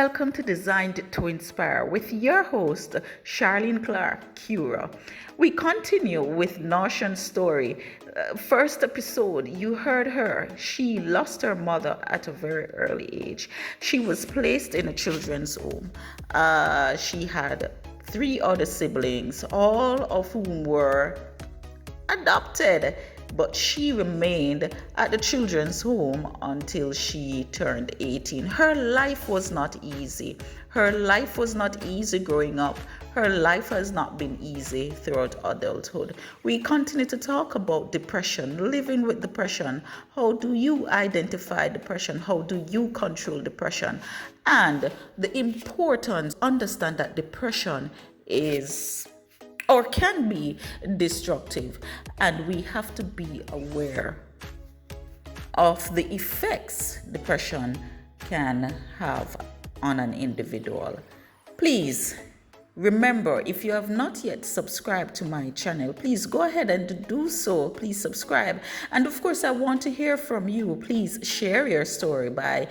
welcome to Designed to Inspire with your host, Charlene Clark Cura. We continue with Norshan's story. First episode, you heard her. She lost her mother at a very early age. She was placed in a children's home. She had three other siblings, all of whom were adopted, but she remained at the children's home until she turned 18. Her life was not easy. Her life was not easy growing up. Her life has not been easy throughout adulthood. We continue to talk about depression, living with depression. How do you identify depression? How do you control depression? And the importance, understand that depression is or can be destructive, and we have to be aware of the effects depression can have on an individual. Please remember, if you have not yet subscribed to my channel, please go ahead and do so. Please subscribe. And of course, I want to hear from you. Please share your story by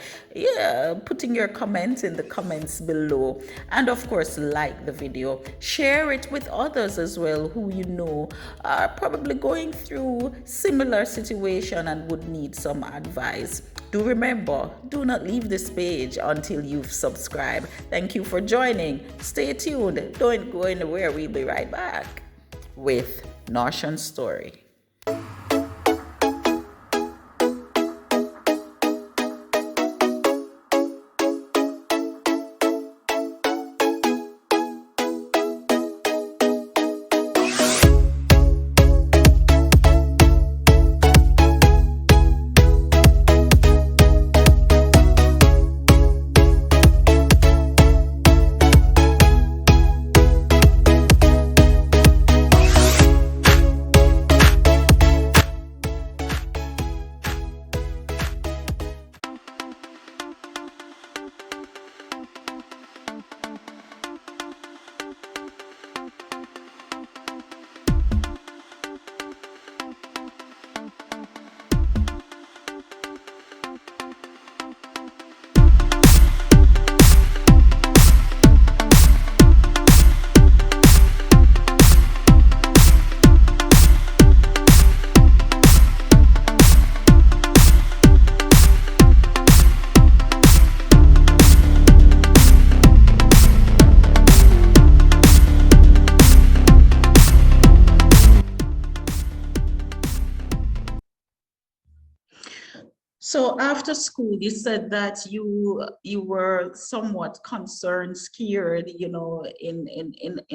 putting your comments in the comments below. And of course, like the video. Share it with others as well who you know are probably going through similar situation and would need some advice. Do remember, do not leave this page until you've subscribed. Thank you for joining. Stay tuned. Don't go anywhere. We'll be right back with Norshan's story. So after school, you said that you were somewhat concerned, scared, in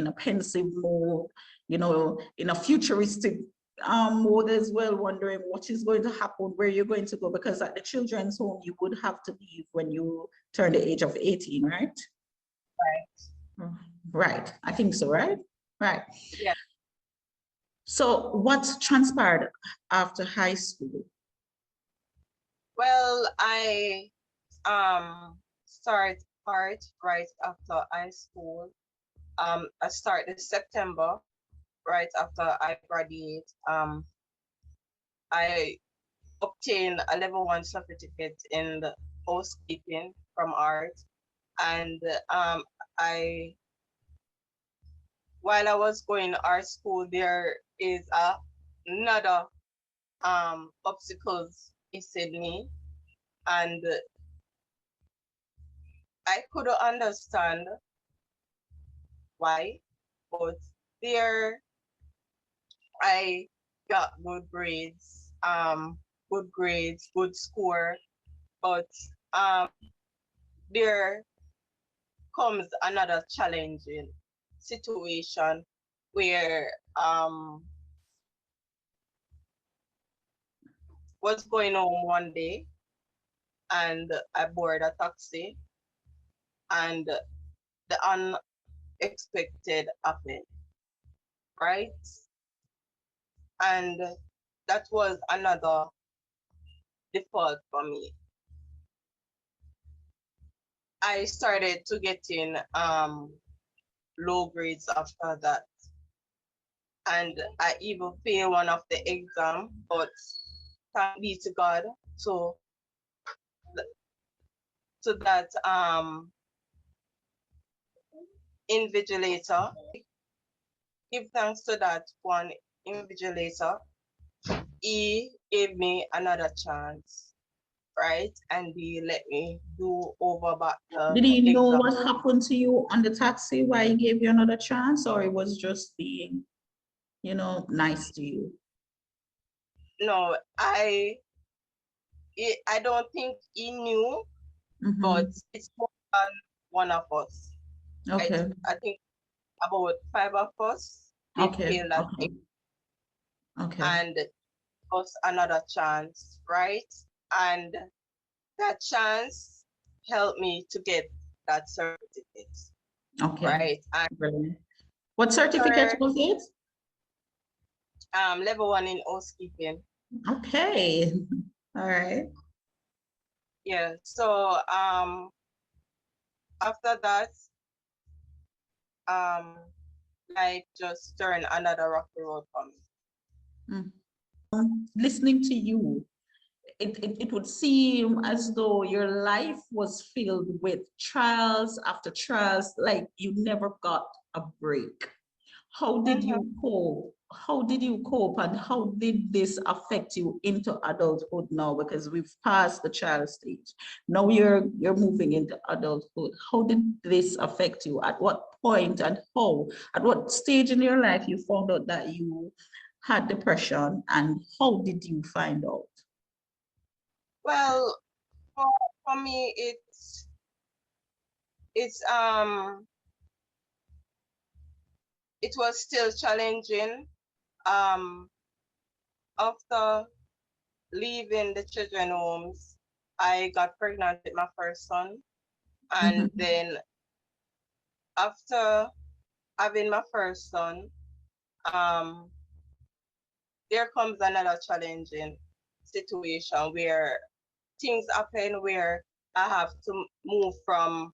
a pensive mode, in a futuristic mode as well, wondering what is going to happen, where you're going to go, because at the children's home you would have to leave when you turn the age of 18, right? Right. Right. I think so, right? Right. Yeah. So what transpired after high school? Well, I start part right after high school. I start this September, right after I graduate. I obtain a level 1 certificate in the housekeeping from art, and I while I was going to art school, there is another obstacles facing me, and I couldn't understand why, but there I got good grades, good score, but there comes another challenging situation where was going home one day and I board a taxi and the unexpected happened, right? And that was another default for me. I started to get in low grades after that. And I even failed one of the exam, but thank be to God. So that invigilator. Give thanks to that one invigilator. He gave me another chance, right? And he let me do over back the Did he know exam. what happened to you on the taxi, why he gave you another chance, or it was just being, nice to you? No, I don't think he knew, but Mm-hmm. it's more than one of us. Okay. I think about five of us did Okay. feel that Okay. thing Okay. and us another chance, right? And that chance helped me to get that certificate, Okay. right? And Brilliant. What certificate third, was it? level one in housekeeping. Okay. All right. Yeah. So after that, um life just turned another rocky road for me. Mm. Listening to you, it would seem as though your life was filled with trials after trials, like you never got a break. How did Mm-hmm. you cope? How did you cope, and how did this affect you into adulthood now? Because we've passed the child stage. Now you're moving into adulthood. How did this affect you? At what point and how? At what stage in your life you found out that you had depression, and how did you find out? Well, for, for me, it's it was still challenging. Um, After leaving the children homes, I got pregnant with my first son, and Mhm, then after having my first son, um, there comes another challenging situation where things happen where I have to move from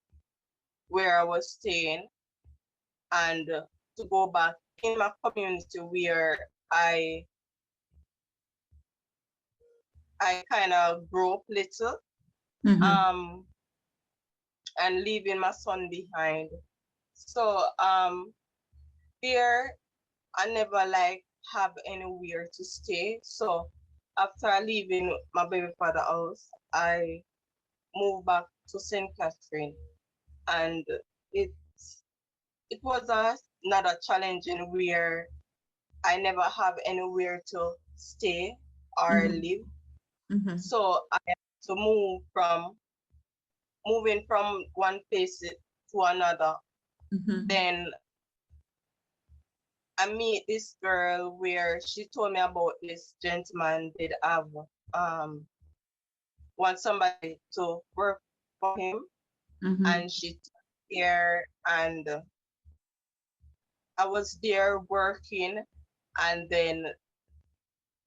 where I was staying and to go back in my community where I kind of grew up little, mhm, um, and leaving my son behind. So there I never like have anywhere to stay. So after leaving my baby father house, I moved back to St. Catherine, and it it was another challenging where I never have anywhere to stay or mhm, live. mhm, So I had to moving from one place to another. mhm, Then I meet this girl where she told me about this gentleman did have um want somebody to work for him, mhm, and she there and I was there working, and then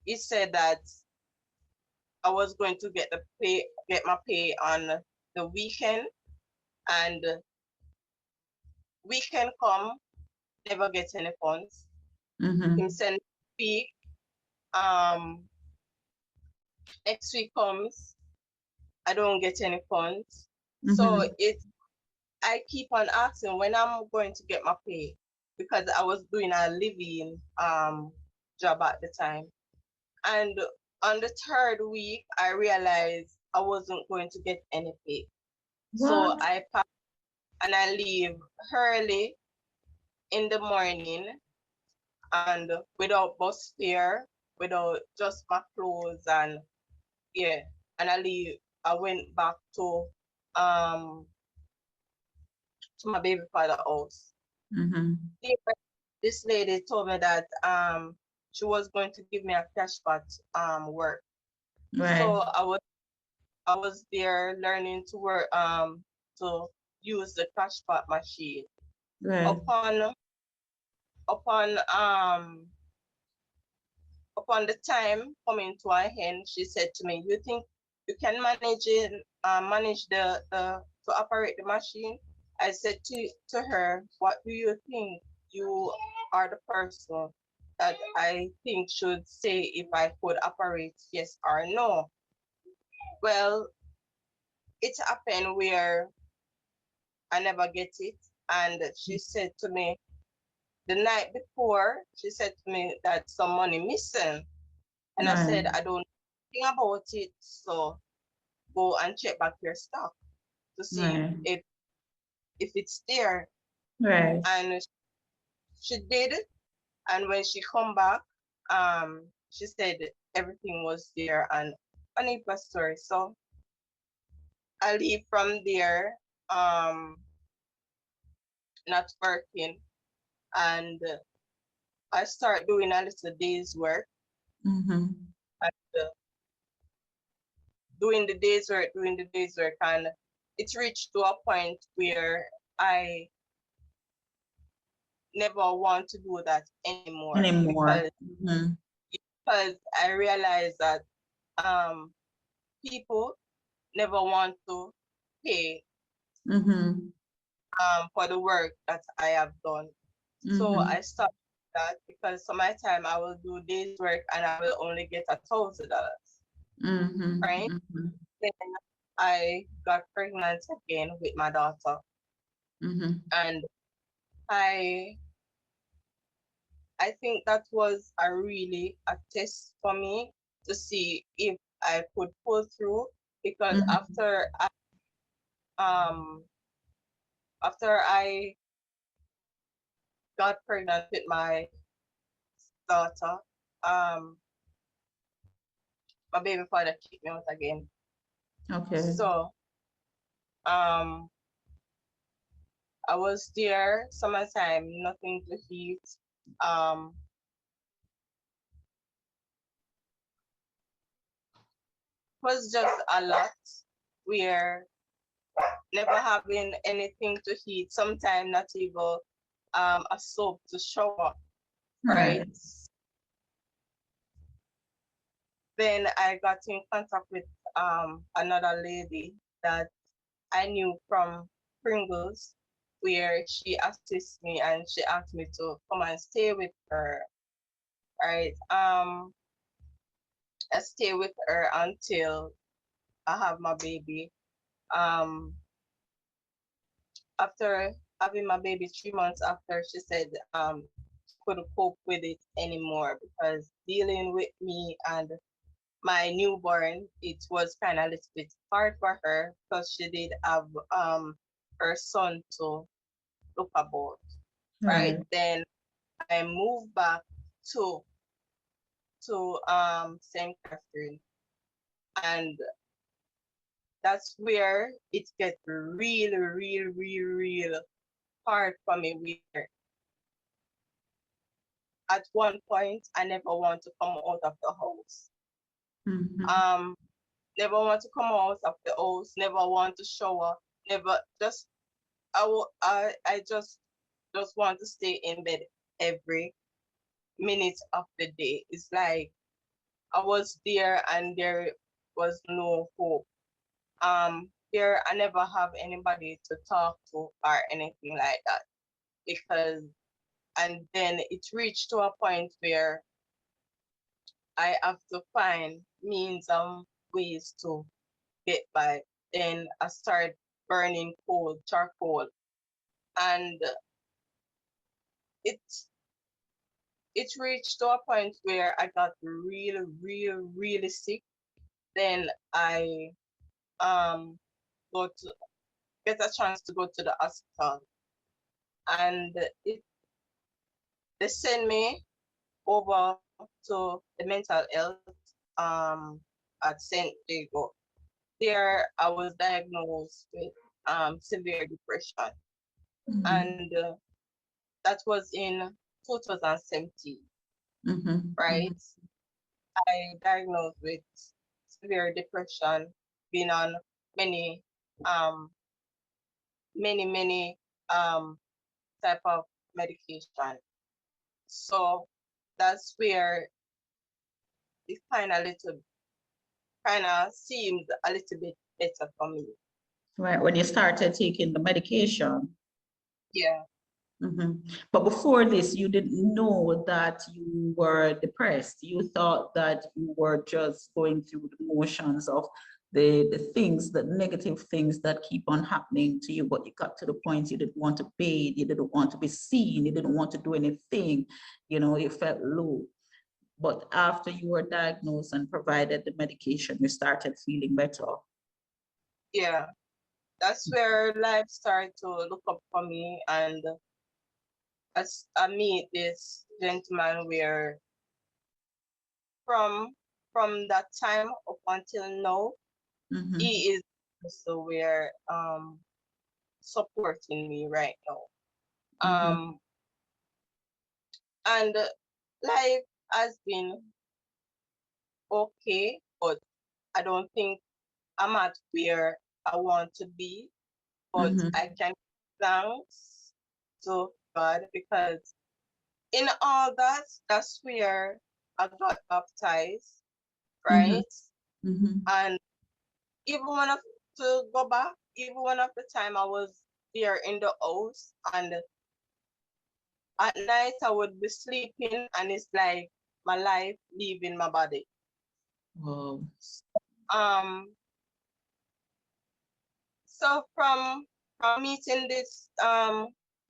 he said that I was going to get my pay on the weekend, and weekend come, never get any funds. Him mhm, send week, um, next week comes, I don't get any funds. So mhm. I keep on asking when I'm going to get my pay because I was doing a living job at the time. And on the third week, I realized I wasn't going to get any pay. So What? I pack and I leave early in the morning and without bus fare, without just my clothes and yeah. And I went back um to my baby father house. Mhm. There, this lady told me that she was going to give me a cash pot work. So Right, I was there learning to work to use the cash pot machine. right, Upon upon um upon the time coming to an end, she said to me, "You think you can manage the to operate the machine?" I said to her, "What do you think? You are the person that I think should say if I could operate, yes or no." Well, it happened where I never get it. And she said to me the night before, she said to me that some money missing. And I Right. said, I don't think about it, so go and check back your stuff to see Right. if it's there. Right. And she did. And when she come back, she said everything was there and funny story. So I leave from there, not working, and I start doing a little day's work. Mm-hmm. And doing the day's work, and it reached to a point where I never want to do that anymore Anymore. because Mm-hmm. I realized that um people never want to pay Mm-hmm. for the work that I have done. So Mm-hmm. I stopped that because some of my time I will do days work and I will only get $1,000, Mm-hmm. right? Mm-hmm. Then I got pregnant again with my daughter, Mm-hmm. and I I think that was a really a test for me to see if I could pull through, because Mm-hmm. um after I got pregnant with my daughter, um my baby father kicked me out again. Okay. So um I was there summertime, nothing to eat. Um was just a lot, where never having anything to eat, sometimes not even a soap to shower, right? Right. Then I got in contact with another lady that I knew from Pringles, where she assists me and she asked me to come and stay with her, right? I stay with her until I have my baby. Um, After having my baby 3 months after, she said she couldn't cope with it anymore because dealing with me and my newborn, it was kind of a little bit hard for her because she did have her son to look about. Right Right. then, I moved back to St. Catherine, and that's where it gets real, real, real, real hard for me. Where at one point I never want to come out of the house. Mm-hmm. Um, Never want to come out of the house. Never want to shower. Never just I just want to stay in bed every minute of the day. It's like I was there and there was no hope. There I never have anybody to talk to or anything like that, because and then it reached to a point where I have to find means and ways to get by. Then I start burning coal, charcoal, and it it reached to a point where I got really, really, really sick. Then I um go to get a chance to go to the hospital, and it they sent me over to the mental health at St. Diego. There I was diagnosed with severe depression, Mm-hmm. and that was in 2017, Mm-hmm. right? I diagnosed with severe depression, been on many, um, many um, type of medication. So that's where it kind of seemed a little bit better for me. Right. When you started taking the medication. Yeah, Mm-hmm. But before this, you didn't know that you were depressed. You thought that you were just going through the motions of the things, the negative things that keep on happening to you, but you got to the point you didn't want to bathe, you didn't want to be seen, you didn't want to do anything, you felt low. But after you were diagnosed and provided the medication, you started feeling better. Yeah, that's where life started to look up for me. And as I meet this gentleman where from from that time up until now, Mm-hmm. he is also where supporting me right now. Mm-hmm. Um and life has been okay, but I don't think I'm at where I want to be. But Mm-hmm. I can give thanks to God because in all that, that's where I got baptized, Mm-hmm. right? Mm-hmm. And even when I to go back, even one of the time I was there in the house, and at night I would be sleeping, and it's like my life leaving my body. Wow. Um, so from meeting this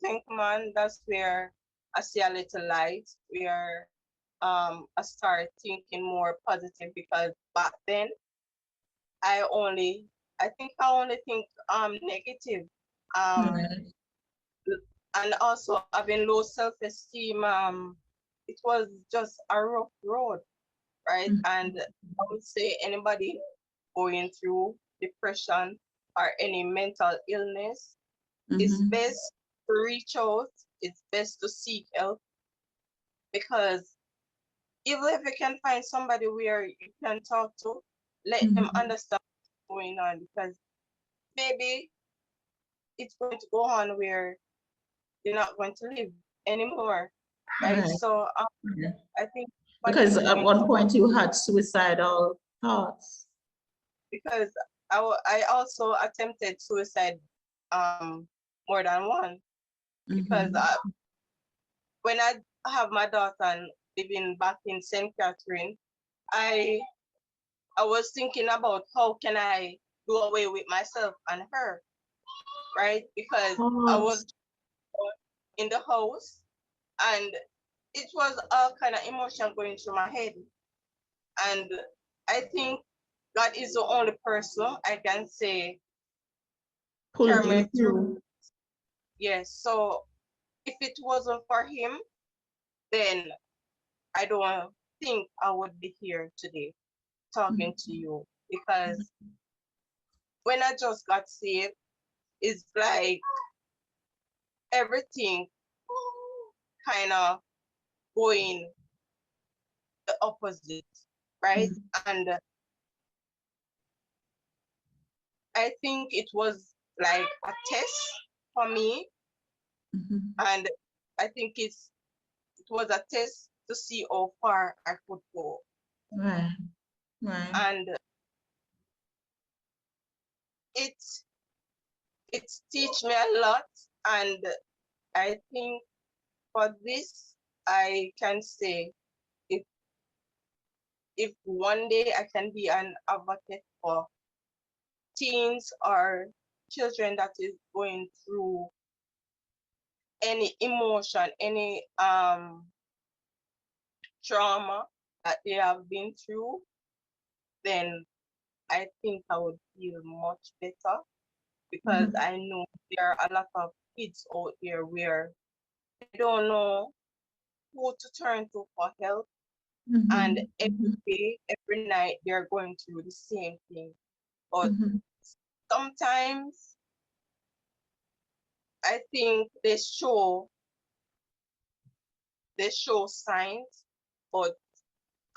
think man, that's where I see a little light, where I start thinking more positive because back then I only I think I only think negative. Um Right. and also having low self-esteem, it was just a rough road, right? And I would say anybody going through depression or any mental illness, it's Mm-hmm. best to reach out, it's best to seek help, because even if you can find somebody where you can talk to, let them Mm-hmm. understand what's going on, because maybe it's going to go on where you're not going to live anymore, right? Right. So Yeah. I think somebody Because is at going one to, point you had suicidal thoughts. because I also attempted suicide um more than one, because Mm-hmm. when I have my daughter and living back in St. Catherine, I I was thinking about how can I do away with myself and her, right? Because I was Thoughts. in the house, and it was all kind of emotion going through my head. And I think God is the only person I can say Pulled carry you me through. through. Yes. So if it wasn't for him, then I don't think I would be here today talking to you. Because when I just got saved, it's like everything kind of going the opposite, right? Mm-hmm. And I think it was like a test for me, Mm-hmm. and I think it was a test to see how far I could go, Right. Right. and it it teach me a lot, and I think for this I can say, if if one day I can be an advocate for teens or children that is going through any emotion, any trauma that they have been through, then I think I would feel much better, because Mm-hmm. I know there are a lot of kids out there where they don't know who to turn to for help, and Mm-hmm. every day, every night they're going through the same thing. But Mm-hmm. sometimes I think they show signs, but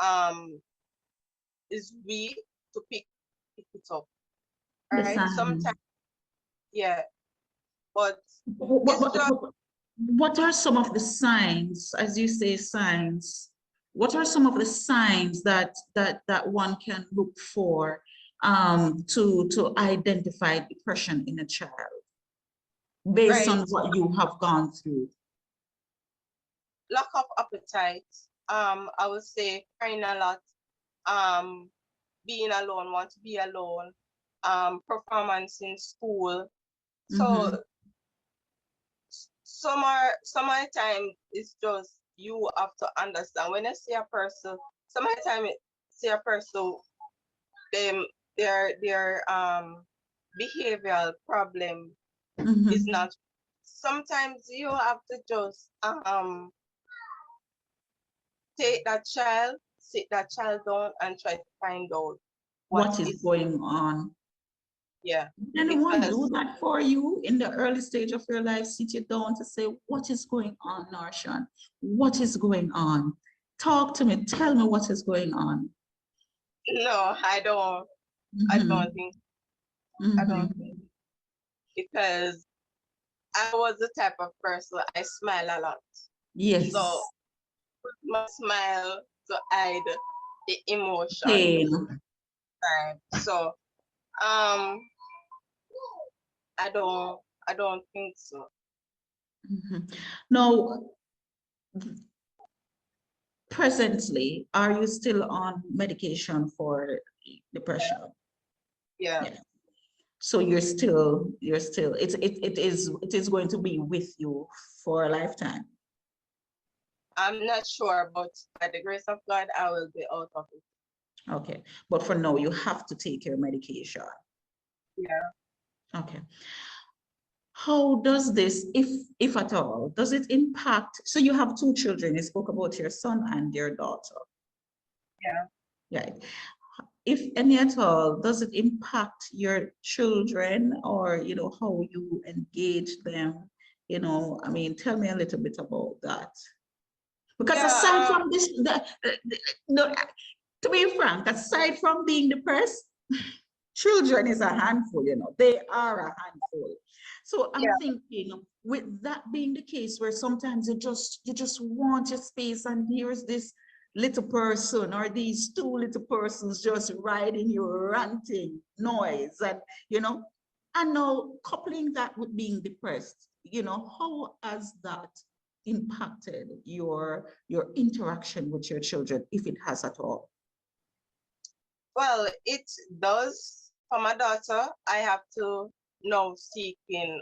um is we to pick it up. All The right. sign. Sometimes, yeah, but What, it's what, just what, what are some of the signs, as you say, signs? What are some of the signs that one can look for to identify depression in a child based on right. what you have gone through? Lack of appetite. I would say crying a lot. Um, being alone, want to be alone, performance in school. So Mm-hmm. some of the time it's just you have to understand when I see a person, some of the time see a person, them their behavioral problem is Mm-hmm. not, sometimes you have to just take that child, sit that child down and try to find out what What is is, going on? yeah, Did anyone do because that for you in the early stage of your life? Sit you down to say, what is going on, Norshan? What is going on? Talk to me. Tell me what is going on. no, I don't Mm-hmm. think, I don't Mm-hmm. think, because I was the type of person I smile a lot. So Yes. my smile to hide the emotion Pain. time. So um I don't think so. Mhm. Now, presently, are you still on medication for depression? Yeah. Yeah. So it is going to be with you for a lifetime. I'm not sure, but by the grace of God I will be out of it. Okay. But for now, you have to take your medication. Yeah. Okay. How does this, if at all, does it impact? So you have two children. You spoke about your son and your daughter. Yeah. Yeah. If any at all, does it impact your children or, how you engage them? I mean, tell me a little bit about that. Because aside Yeah, from this, no, to be frank, aside from being depressed, children is a handful, they are a handful. So I'm yeah, thinking, with that being the case, where sometimes you just want your space, and here's this little person or these two little persons just riding you, ranting noise, and and now coupling that with being depressed, how has that impacted your interaction with your children, if it has at all? well, it does. For my daughter, I have to now seeking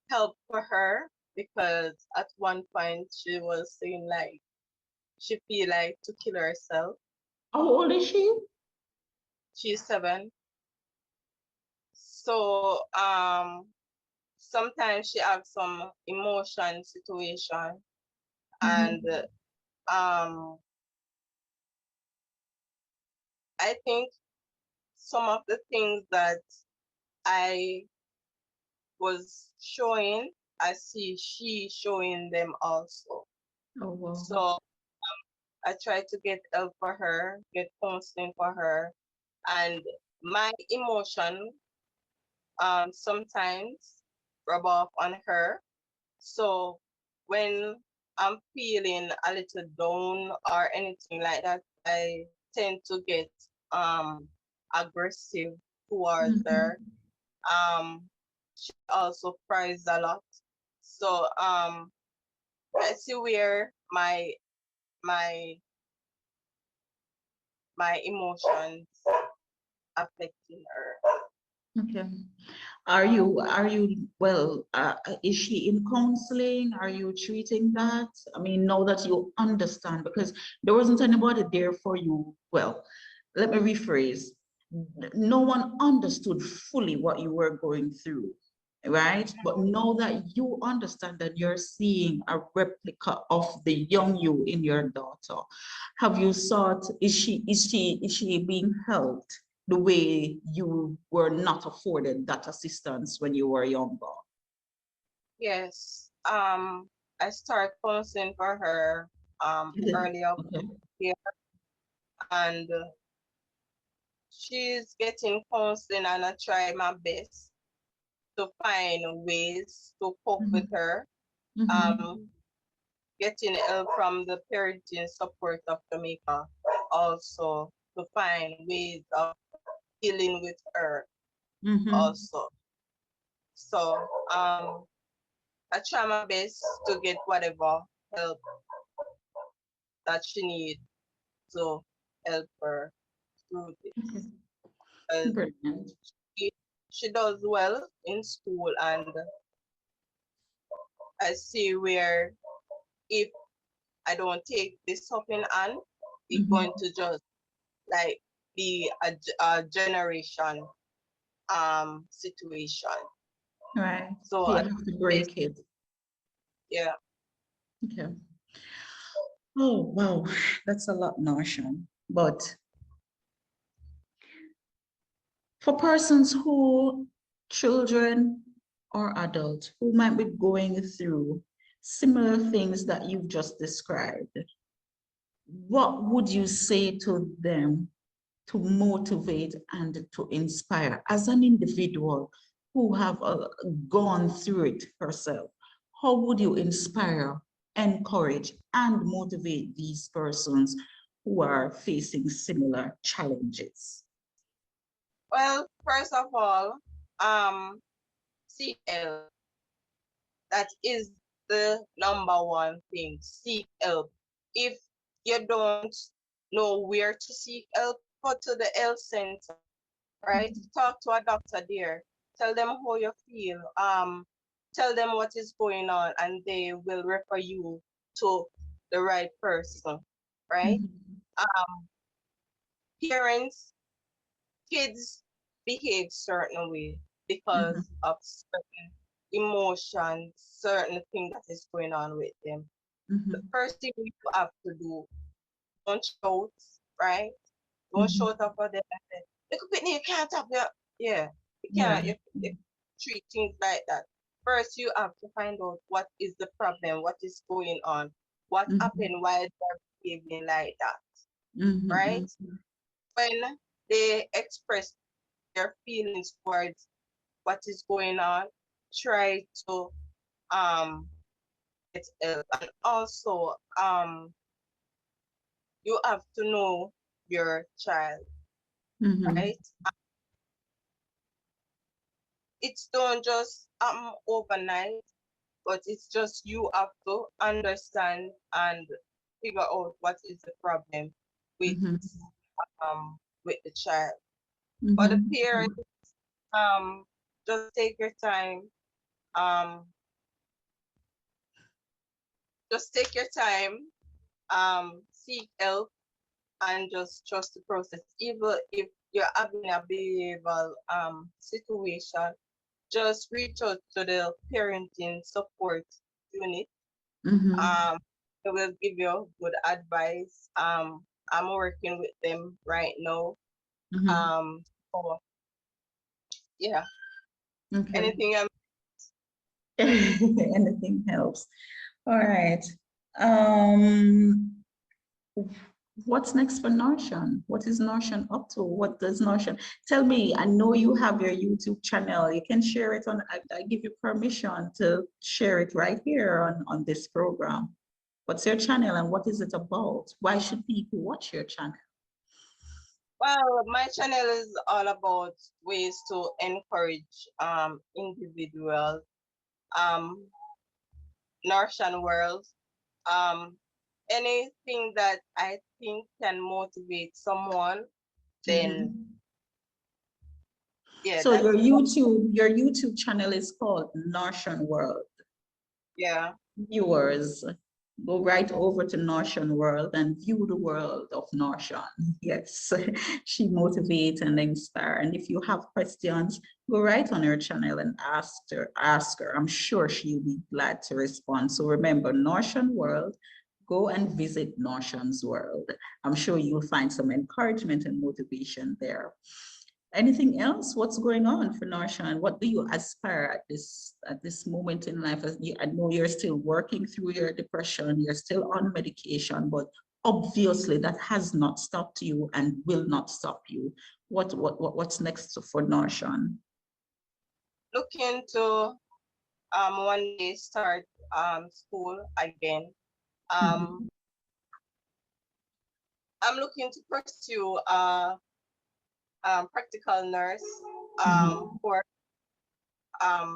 help for her, because at one point she was saying like she feel like to kill herself. How old is she? She's 7. So sometimes she have some emotion situation, and Mhm. um I think some of the things that I was showing, I see she showing them also. Oh, wow. So I try to get help for her, get counseling for her, and my emotion sometimes rub off on her. So when I'm feeling a little down or anything like that, I tend to get aggressive towards her. Mhm. She also cries a lot. So I see where my my emotions affecting her. Okay. Well, is she in counseling? Are you treating that? I mean, now that you understand, because there wasn't anybody there for you. Well, let me rephrase. No one understood fully what you were going through, right? But now that you understand that you're seeing a replica of the young you in your daughter, have you sought, is she being helped the way you were not afforded that assistance when you were younger? Yes. I start counseling for her Is it? earlier Okay. here, and she's getting counseling, and I try my best to find ways to cope with Mhm. her. Mhm. Um, Getting help from the parenting support of Jamaica, also to find ways of dealing with her Mhm. also. So I try my best to get whatever help that she needs to help her. through Okay. this. 'Cause Brilliant. she, she does well in school, and I see where if I don't take this up in hand, it's going Mhm. to just like be a generation situation. Right. So So you I have to this break it. yeah. Okay. Oh, wow. That's a lot, Notion. But for persons who, children or adults, who might be going through similar things that you've just described, what would you say to them to motivate and to inspire as an individual who have gone through it herself? How would you inspire, encourage, and motivate these persons who are facing similar challenges? Well, first of all, seek help. That is the number one thing. Seek help. If you don't know where to seek help, go to the health center, right? Talk to a doctor there. Tell them how you feel. Tell them what is going on, and they will refer you to the right person, right? Mhm, Um, Parents, kids behave certain way mhm, because of certain emotions, certain thing that is going on with them. The mhm, first thing you have to do, don't shout, right? Don't mhm. shout up at them and say, look at me, you can't have your yeah. You can't Yeah. you treat things like that. First you have to find out what is the problem, what is going on, what Mhm, happened, why they're behaving like that, right? mhm, When they express their feelings towards what is going on, try to um get help. And also you have to know your child, mhm, right? It's don't just overnight, but it's just you have to understand and figure out what is the problem with mhm, the child. For the mhm, parents, just take your time. Um, just take your time. Seek help and just trust the process. Even if you're having a behavioral situation, just reach out to the parenting support unit. mhm, Um, they will give you good advice. I'm working with them right now. mhm. So yeah, Okay. anything Anything helps. All right. Um, what's next for Norshan? What is Norshan up to? What does Norshan tell me? I know you have your YouTube channel. You can share it on, I give you permission to share it right here on this program. What's your channel and what is it about? Why should people watch your channel? well, my channel is all about ways to encourage individuals, um, Norshan world, um, anything that I think can motivate someone, then Mhm. yeah, So that's what, Your YouTube channel is called Norshan World. yeah. Viewers, go right over to Norshan World and view the world of Norshan. Yes, she motivates and inspires. And if you have questions, go right on her channel and ask her. I'm sure she'll be glad to respond. So remember, Norshan World, go and visit Norshan's World. I'm sure you'll find some encouragement and motivation there. Anything else? What's going on for Norshan? What do you aspire at this moment in life? As you, I know you're still working through your depression, you're still on medication, but obviously that has not stopped you and will not stop you. What's next for Norshan? Looking to one day start school again. Um, Mhm, I'm looking to pursue practical nurse mhm. for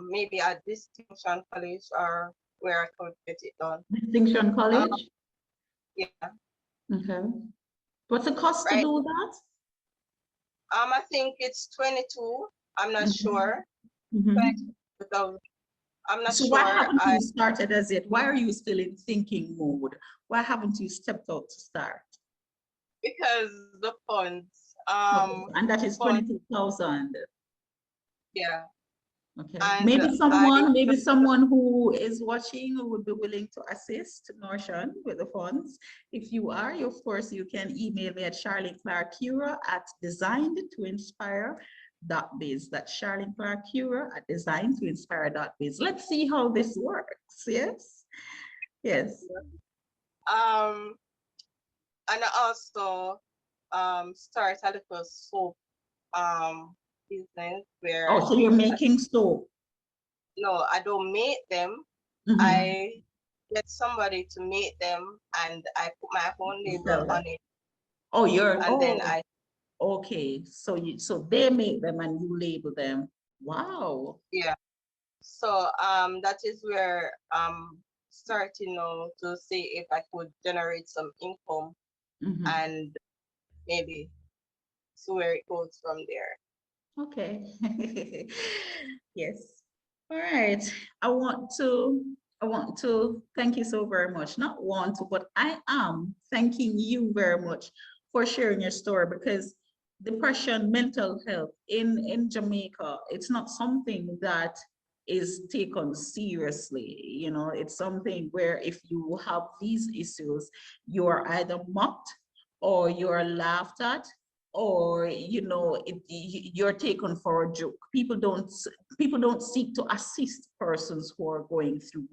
maybe a distinction college or where I could get it done. Distinction Um, College. yeah, Okay. What's the cost to right. do that? I think it's 22. I'm not Mhm. sure. Mhm. 22, I'm not So why sure. haven't I you started as yet? Why are you still in thinking mode? Why haven't you stepped out to start? Because the funds, Okay, and that the is funds, 22,000. yeah. Okay. And I Maybe just, someone who is watching who would be willing to assist Norshan with the funds. If you are, of course, you can email me at charlene.clark.cura@designed2inspire.biz. That's Charlene Clark Cura at designed2inspire.biz. Let's see how this works. Yes. Yes. um, and I also start a little soap business Oh, where so you're I, making soap. no, I don't make them. Mhm. I get somebody to make them, and I put my own You label sell on them. it, Oh, and then I, okay. So they make them and you label them. Wow. yeah. So that is where starting now to see if I could generate some income, Mhm. and maybe see where it goes from there. Okay. Yes. All right. I want to I want to thank you so very much. Not want to, but I am thanking you very much for sharing your story because depression, mental health in Jamaica, it's not something that is taken seriously. You know, it's something where if you have these issues, you are either mocked or you are laughed at or you're taken for a joke. People don't seek to assist persons who are going through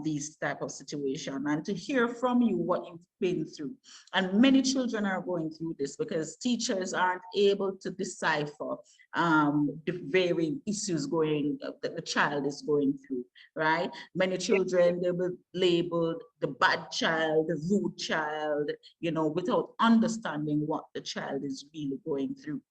these type of situation, and to hear from you what you've been through. And many children are going through this because teachers aren't able to decipher the varying issues going that the child is going through, right? Many children, they will labeled the bad child, the rude child, without understanding what the child is really going through.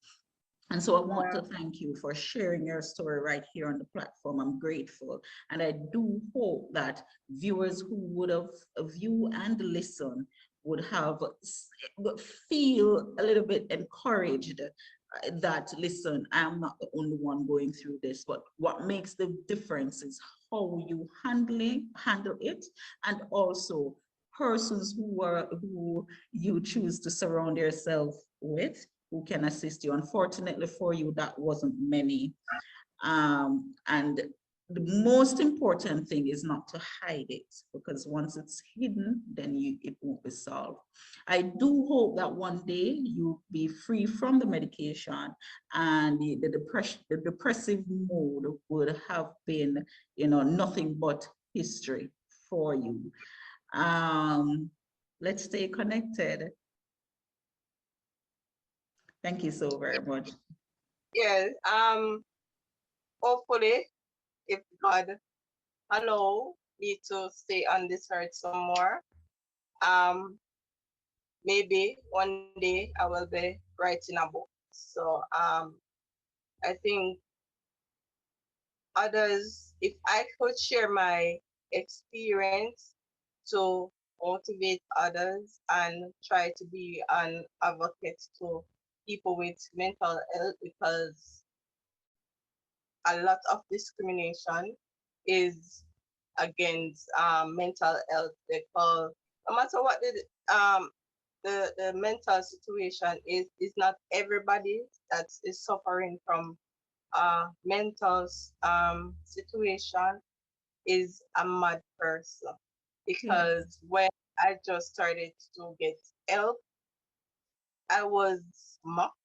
And so I want Yeah, to thank you for sharing your story right here on the platform. I'm grateful. And I do hope that viewers who would have view and listen would would feel a little bit encouraged that, listen, I'm not the only one going through this, but what makes the difference is how you handle it, and also persons who you choose to surround yourself with who can assist you. Unfortunately for you, that wasn't many. And the most important thing is not to hide it, because once it's hidden, then it won't be solved. I do hope that one day you'll be free from the medication and the depressive mode would have been, nothing but history for you. Um, let's stay connected. Thank you so very much. yeah. Hopefully, if God allow me to stay on this earth some more, um, maybe one day I will be writing a book. So I think others, if I could share my experience to motivate others and try to be an advocate to people with mental health, because a lot of discrimination is against mental health, because no matter what the mental situation is not everybody that is suffering from mental situation is a mad person. Yes. Because when I just started to get help, I was mocked,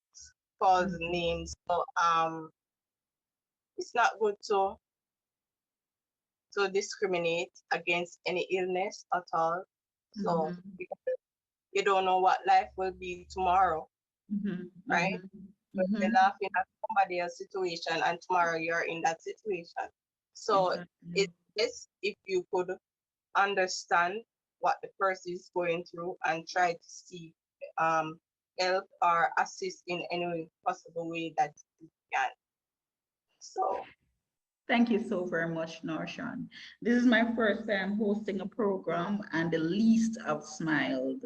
called Mhm. names. So it's not good to discriminate against any illness at all. So Mhm. because you don't know what life will be tomorrow, Mhm. right? Mhm. You're Mhm. laughing at somebody else's situation, and tomorrow you're in that situation. So Exactly. it's best if you could understand what the person is going through and try to seek um, help or assist in any possible way that you can. So Thank you so very much, Norshan. This is my first time hosting a program, and the least I've smiled,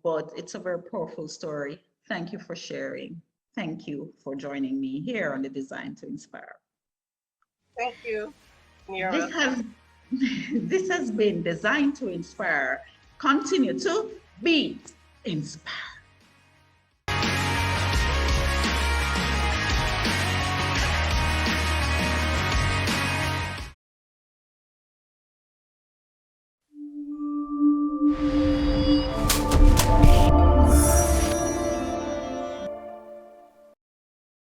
but it's a very powerful story. Thank you for sharing. Thank you for joining me here on the Design to Inspire. Thank you. You're This welcome. has this has been Designed to Inspire. Continue to be inspired.